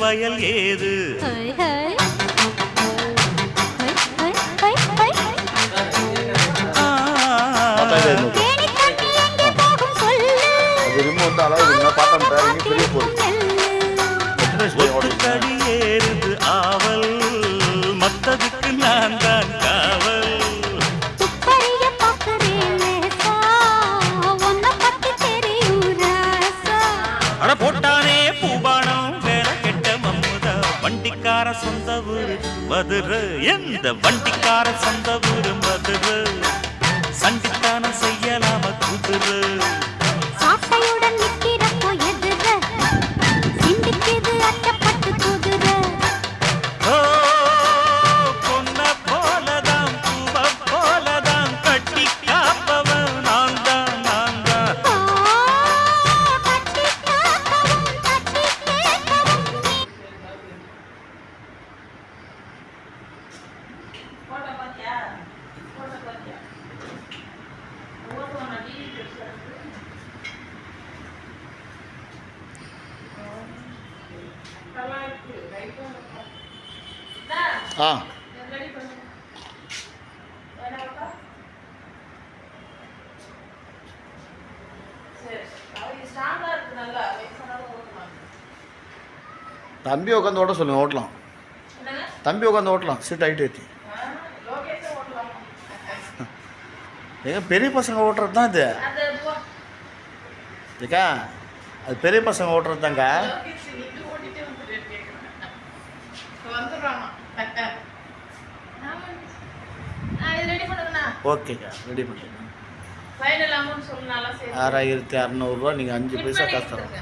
வயல் ஏது ஒட்டுக்கடி ஏறுது ஆவல் மத்ததுக்கு நான் தான் காவல் அட போட்டானே பூபானம் வேற கெட்ட மம்முதா வண்டிக்கார சொந்த ஊரு மதுரை எந்த வண்டிக்கார சொந்த ஊரு மதுரை சண்டித்தானம் செய்யலாம குதிரை சாட்டையுடன் நிற்கிறப்போ எதிர சிந்திக்குது அட்டப்பட்டு குதிரை பொன்ன போலதான் பூவ போலதான் கட்டி காப்பவன் நான் தான் நான் தான் கட்டி காக்கவும் கட்டி கேட்கவும் தம்பி உட்காந்து ஓட்ட சொல்லுங்க, ஓட்டலாம். தம்பி உட்காந்து ஓட்டலாம், சீட் ஹைட் ஏற்றி. ஏங்க பெரிய பசங்க ஓட்டுறது தான் இது ஏக்கா, அது பெரிய பசங்க ஓட்டுறது தாங்க. ஓகேக்கா, ரெடி பண்ணிடுங்க. 6600 ரூபா. நீங்கள் 5 பைசா காசு தரோம்.